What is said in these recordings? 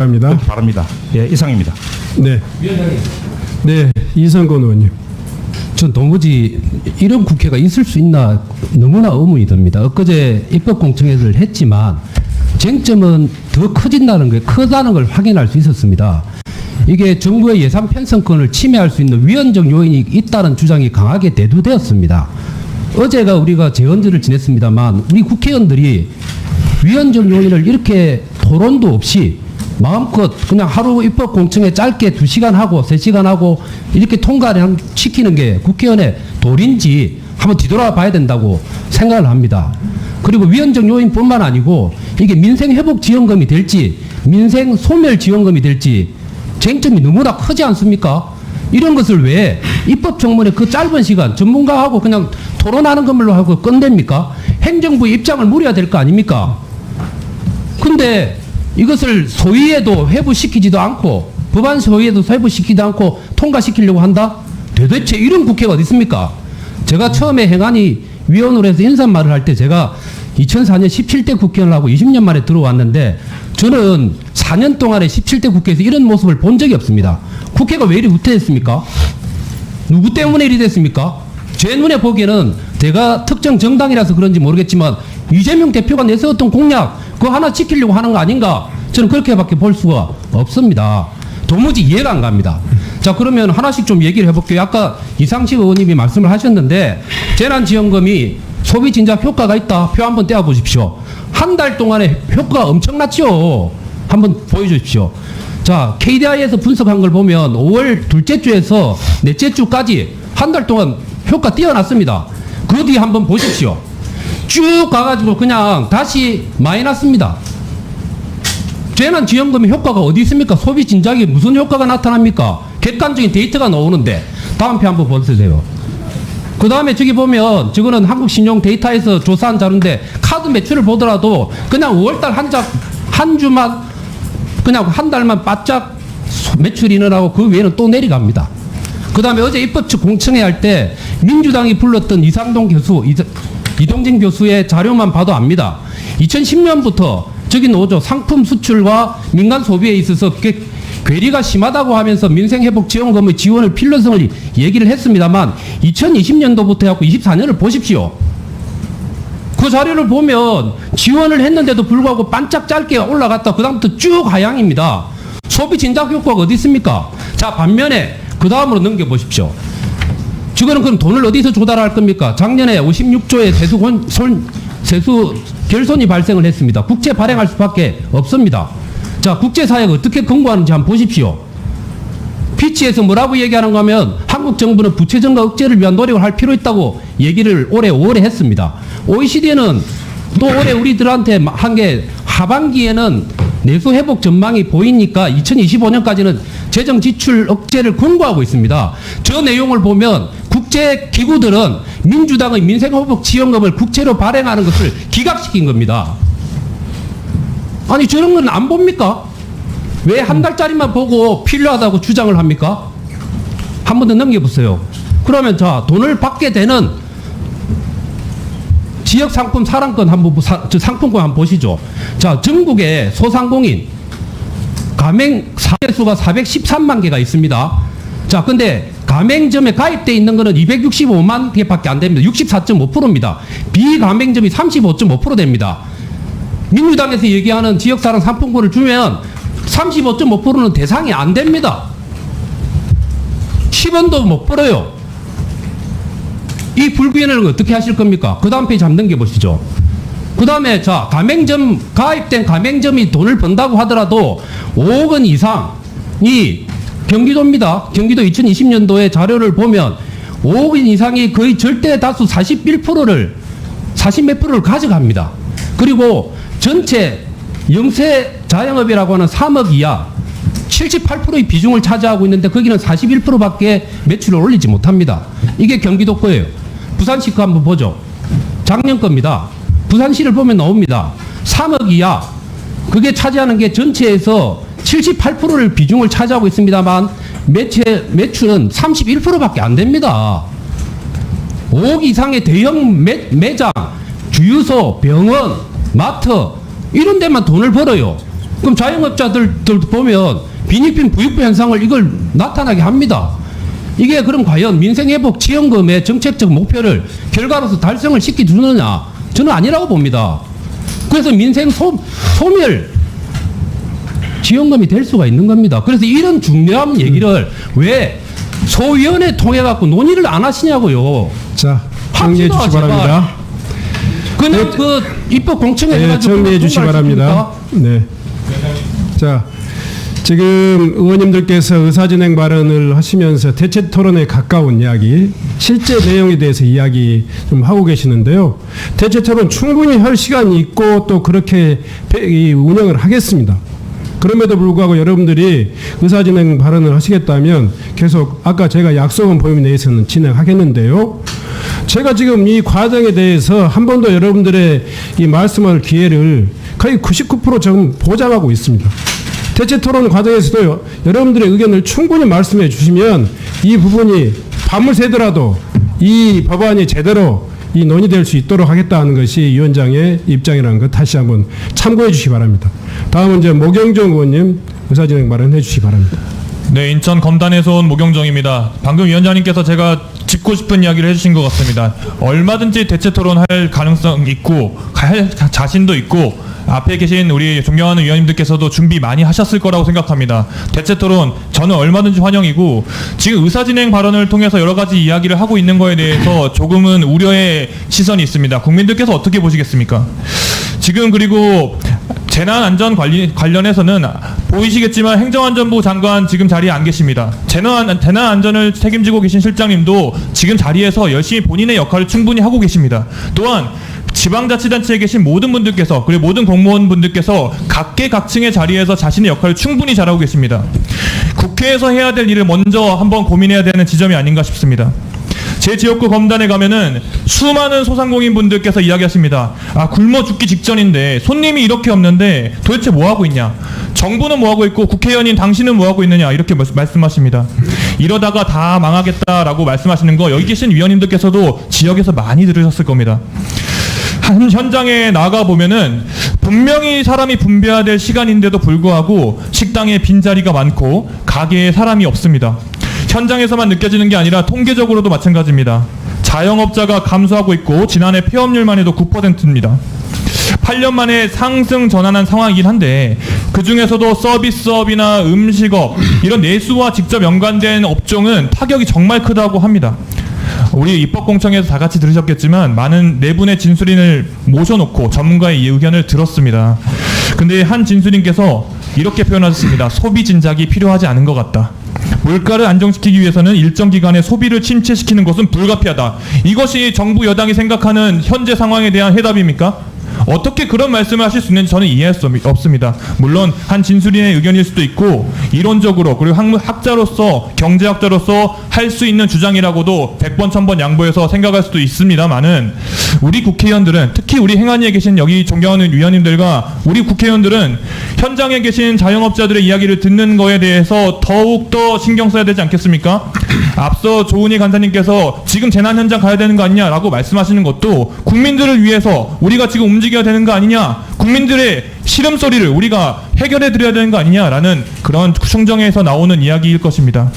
합니다. 바랍니다. 예, 이상입니다. 네. 네, 이성건 의원님. 전 도무지 이런 국회가 있을 수 있나 너무나 의문이 듭니다. 엊그제 입법공청회를 했지만 쟁점은 더 커진다는 게 크다는 걸 확인할 수 있었습니다. 이게 정부의 예산 편성권을 침해할 수 있는 위헌적 요인이 있다는 주장이 강하게 대두되었습니다. 어제가 우리가 재헌절을 지냈습니다만 우리 국회의원들이 위헌적 요인을 이렇게 토론도 없이 마음껏 그냥 하루 입법공청회 짧게 2시간 하고 3시간 하고 이렇게 통과를 시키는 게 국회의원의 도리인지 한번 뒤돌아 봐야 된다고 생각을 합니다. 그리고 위헌적 요인뿐만 아니고 이게 민생회복지원금이 될지 민생소멸지원금이 될지 쟁점이 너무나 크지 않습니까? 이런 것을 왜 입법청문회 그 짧은 시간 전문가하고 그냥 토론하는 것만로 하고 끝냅니까? 행정부의 입장을 물어야 될 거 아닙니까? 근데 이것을 소위에도 회부시키지도 않고 법안 소위에도 회부시키지도 않고 통과시키려고 한다? 도대체 이런 국회가 어디 있습니까? 제가 처음에 행안위 위원으로 해서 인사말을 할 때 제가 2004년 17대 국회의원을 하고 20년 만에 들어왔는데 저는 4년 동안에 17대 국회에서 이런 모습을 본 적이 없습니다. 국회가 왜 이리 후퇴했습니까? 누구 때문에 이리 됐습니까? 제 눈에 보기에는 제가 특정 정당이라서 그런지 모르겠지만 이재명 대표가 내세웠던 공약 그거 하나 지키려고 하는 거 아닌가? 저는 그렇게밖에 볼 수가 없습니다. 도무지 이해가 안 갑니다. 자, 그러면 하나씩 좀 얘기를 해볼게요. 아까 이상식 의원님이 말씀을 하셨는데 재난지원금이 소비 진작 효과가 있다. 표 한번 떼어 보십시오. 한 달 동안에 효과가 엄청났죠. 한번 보여주십시오. 자, KDI에서 분석한 걸 보면 5월 둘째 주에서 넷째 주까지 한 달 동안 효과 뛰어났습니다. 그 뒤에 한번 보십시오. 쭉 가가지고 그냥 다시 마이너스입니다. 재난지원금의 효과가 어디 있습니까? 소비 진작에 무슨 효과가 나타납니까? 객관적인 데이터가 나오는데 다음 표 한번 보세요. 그 다음에 저기 보면 저거는 한국신용 데이터에서 조사한 자료인데 카드 매출을 보더라도 그냥 5월달 한 주만 그냥 한 달만 바짝 매출이 늘어나고 그 외에는 또 내려갑니다. 그 다음에 어제 입법측 공청회 할 때 민주당이 불렀던 이상동 교수, 이동진 교수의 자료만 봐도 압니다. 2010년부터 저기 나오죠. 상품 수출과 민간 소비에 있어서 괴리가 심하다고 하면서 민생회복지원금의 지원을 필요성을 얘기를 했습니다만 2020년도부터 해갖고 24년을 보십시오. 그 자료를 보면 지원을 했는데도 불구하고 반짝 짧게 올라갔다 그 다음부터 쭉 하향입니다. 소비 진작 효과가 어디 있습니까? 자, 반면에 그 다음으로 넘겨보십시오. 지금은 그럼 돈을 어디서 조달할 겁니까? 작년에 56조의 세수 결손이 발생을 했습니다. 국채 발행할 수밖에 없습니다. 자, 국제사회가 어떻게 권고하는지 한번 보십시오. 피치에서 뭐라고 얘기하는가 하면 한국 정부는 부채 증가 억제를 위한 노력을 할 필요 있다고 얘기를 올해 5월에 했습니다. OECD는 또 올해 우리들한테 한 게 하반기에는 내수 회복 전망이 보이니까 2025년까지는 재정 지출 억제를 권고하고 있습니다. 저 내용을 보면 국제 기구들은 민주당의 민생회복 지원금을 국채로 발행하는 것을 기각시킨 겁니다. 아니 저런 건 안 봅니까? 왜 한 달짜리만 보고 필요하다고 주장을 합니까? 한 번 더 넘겨보세요. 그러면 자, 돈을 받게 되는 지역상품 사랑권 상품권 한번 보시죠. 자, 전국에 소상공인 가맹 사례수가 413만 개가 있습니다. 자, 근데 가맹점에 가입되어 있는 거는 265만 개밖에 안 됩니다. 64.5%입니다. 비가맹점이 35.5% 됩니다. 민주당에서 얘기하는 지역사랑 상품권을 주면 35.5%는 대상이 안 됩니다. 10원도 못 벌어요. 이 불균형을 어떻게 하실 겁니까? 그 다음 페이지 한번 넘겨보시죠. 그 다음에 자, 가입된 가맹점이 돈을 번다고 하더라도 5억 원 이상이 경기도입니다. 경기도 2020년도의 자료를 보면 5억 원 이상이 거의 절대 다수 40몇 프로를 가져갑니다. 그리고 전체 영세 자영업이라고 하는 3억 이하 78%의 비중을 차지하고 있는데 거기는 41%밖에 매출을 올리지 못합니다. 이게 경기도 거예요. 부산시 거 한번 보죠. 작년 겁니다. 부산시를 보면 나옵니다. 3억 이하 그게 차지하는 게 전체에서 78%를 비중을 차지하고 있습니다만 매출은 31%밖에 안 됩니다. 5억 이상의 대형 매장, 주유소, 병원, 마트 이런 데만 돈을 벌어요. 그럼 자영업자들도 보면 빈익빈 부익부 현상을 이걸 나타나게 합니다. 이게 그럼 과연 민생회복 지원금의 정책적 목표를 결과로서 달성을 시켜주느냐? 저는 아니라고 봅니다. 그래서 민생 소멸 지원금이 될 수가 있는 겁니다. 그래서 이런 중요한 얘기를 왜 소위원회 통해 갖고 논의를 안 하시냐고요. 자, 정리해 합시다, 주시기 제발. 바랍니다. 그냥 그 입법 공청회 네, 해가지고 정리해 주시기 바랍니다. 네. 자, 지금 의원님들께서 의사진행 발언을 하시면서 대체 토론에 가까운 이야기, 실제 내용에 대해서 이야기 좀 하고 계시는데요. 대체 토론 충분히 할 시간이 있고 또 그렇게 운영을 하겠습니다. 그럼에도 불구하고 여러분들이 의사진행 발언을 하시겠다면 계속 아까 제가 약속한 범위 내에서는 진행하겠는데요. 제가 지금 이 과정에 대해서 한 번 더 여러분들의 이 말씀할 기회를 거의 99% 지금 보장하고 있습니다. 대체 토론 과정에서도 여러분들의 의견을 충분히 말씀해 주시면 이 부분이 밤을 새더라도 이 법안이 제대로 이 논의될 수 있도록 하겠다는 것이 위원장의 입장이라는 것 다시 한번 참고해 주시기 바랍니다. 다음은 이제 모경정 의원님 의사진행 발언해 주시기 바랍니다. 네, 인천 검단에서 온 모경정입니다. 방금 위원장님께서 제가 짚고 싶은 이야기를 해주신 것 같습니다. 얼마든지 대체 토론할 가능성 있고 할 자신도 있고 앞에 계신 우리 존경하는 위원님들께서도 준비 많이 하셨을 거라고 생각합니다. 대체 토론 저는 얼마든지 환영이고 지금 의사진행 발언을 통해서 여러 가지 이야기를 하고 있는 거에 대해서 조금은 우려의 시선이 있습니다. 국민들께서 어떻게 보시겠습니까? 지금 그리고 재난안전 관련해서는 보이시겠지만 행정안전부 장관 지금 자리에 안 계십니다. 재난안전을 책임지고 계신 실장님도 지금 자리에서 열심히 본인의 역할을 충분히 하고 계십니다. 또한 지방자치단체에 계신 모든 분들께서 그리고 모든 공무원분들께서 각계각층의 자리에서 자신의 역할을 충분히 잘하고 계십니다. 국회에서 해야 될 일을 먼저 한번 고민해야 되는 지점이 아닌가 싶습니다. 제 지역구 검단에 가면은 수많은 소상공인분들께서 이야기하십니다. 아, 굶어 죽기 직전인데 손님이 이렇게 없는데 도대체 뭐 하고 있냐? 정부는 뭐 하고 있고 국회의원인 당신은 뭐 하고 있느냐? 이렇게 말씀하십니다. 이러다가 다 망하겠다라고 말씀하시는 거 여기 계신 위원님들께서도 지역에서 많이 들으셨을 겁니다. 한 현장에 나가 보면은 분명히 사람이 분배해야 될 시간인데도 불구하고 식당에 빈자리가 많고 가게에 사람이 없습니다. 현장에서만 느껴지는 게 아니라 통계적으로도 마찬가지입니다. 자영업자가 감소하고 있고 지난해 폐업률만 해도 9%입니다. 8년 만에 상승 전환한 상황이긴 한데 그 중에서도 서비스업이나 음식업 이런 내수와 직접 연관된 업종은 타격이 정말 크다고 합니다. 우리 입법공청에서 다 같이 들으셨겠지만 많은 네 분의 진술인을 모셔놓고 전문가의 의견을 들었습니다. 근데 한 진술인께서 이렇게 표현하셨습니다. 소비 진작이 필요하지 않은 것 같다. 물가를 안정시키기 위해서는 일정 기간에 소비를 침체시키는 것은 불가피하다. 이것이 정부 여당이 생각하는 현재 상황에 대한 해답입니까? 어떻게 그런 말씀을 하실 수 있는지 저는 이해할 수 없습니다. 물론 한 진술인의 의견일 수도 있고 이론적으로 그리고 학자로서 경제학자로서 할 수 있는 주장이라고도 100번 1000번 양보해서 생각할 수도 있습니다만은 우리 국회의원들은 특히 우리 행안위에 계신 여기 존경하는 위원님들과 우리 국회의원들은 현장에 계신 자영업자들의 이야기를 듣는 거에 대해서 더욱더 신경 써야 되지 않겠습니까? 앞서 조은희 간사님께서 지금 재난 현장 가야 되는 거 아니냐라고 말씀하시는 것도 국민들을 위해서 우리가 지금 움직여야 되는 거 아니냐, 국민들의 시름소리를 우리가 해결해 드려야 되는 거 아니냐라는 그런 충정에서 나오는 이야기일 것입니다.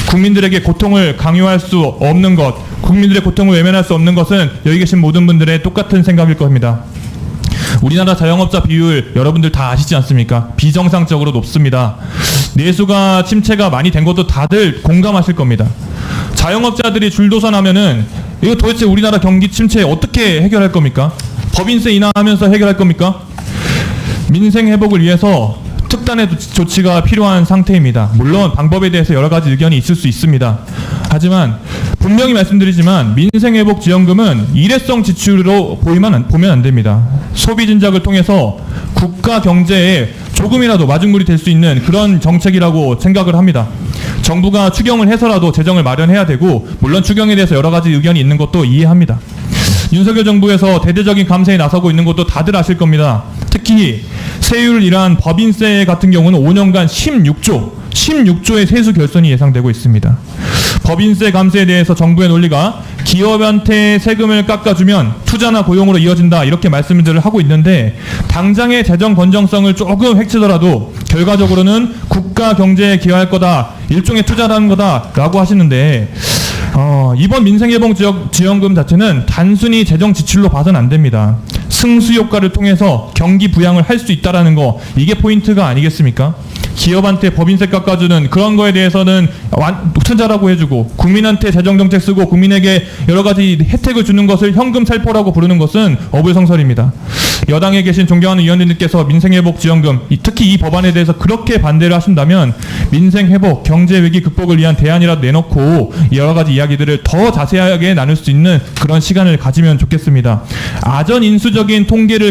국민들에게 고통을 강요할 수 없는 것, 국민들의 고통을 외면할 수 없는 것은 여기 계신 모든 분들의 똑같은 생각일 겁니다. 우리나라 자영업자 비율 여러분들 다 아시지 않습니까? 비정상적으로 높습니다. 내수가 침체가 많이 된 것도 다들 공감하실 겁니다. 자영업자들이 줄도선하면은 이거 도대체 우리나라 경기 침체 어떻게 해결할 겁니까? 법인세 인하하면서 해결할 겁니까? 민생 회복을 위해서 특단의 조치가 필요한 상태입니다. 물론 방법에 대해서 여러 가지 의견이 있을 수 있습니다. 하지만 분명히 말씀드리지만 민생회복지원금은 일회성 지출로 보면 안 됩니다. 소비 진작을 통해서 국가 경제에 조금이라도 마중물이 될 수 있는 그런 정책이라고 생각을 합니다. 정부가 추경을 해서라도 재정을 마련해야 되고 물론 추경에 대해서 여러 가지 의견이 있는 것도 이해합니다. 윤석열 정부에서 대대적인 감세에 나서고 있는 것도 다들 아실 겁니다. 특히 세율이란 법인세 같은 경우는 5년간 16조의 세수 결손이 예상되고 있습니다. 법인세 감세에 대해서 정부의 논리가 기업한테 세금을 깎아주면 투자나 고용으로 이어진다 이렇게 말씀들을 하고 있는데 당장의 재정 건정성을 조금 획치더라도 결과적으로는 국가 경제에 기여할 거다, 일종의 투자라는 거다라고 하시는데 이번 민생예방지원금 자체는 단순히 재정 지출로 봐서는 안 됩니다. 승수 효과를 통해서 경기 부양을 할 수 있다라는 거, 이게 포인트가 아니겠습니까? 기업한테 법인세 깎아주는 그런 거에 대해서는 투자라고 해주고, 국민한테 재정정책 쓰고 국민에게 여러 가지 혜택을 주는 것을 현금 살포라고 부르는 것은 어불성설입니다. 여당에 계신 존경하는 의원님들께서 민생회복지원금, 특히 이 법안에 대해서 그렇게 반대를 하신다면 민생회복, 경제위기 극복을 위한 대안이라도 내놓고 여러 가지 이야기들을 더 자세하게 나눌 수 있는 그런 시간을 가지면 좋겠습니다. 아전인수적인 통계를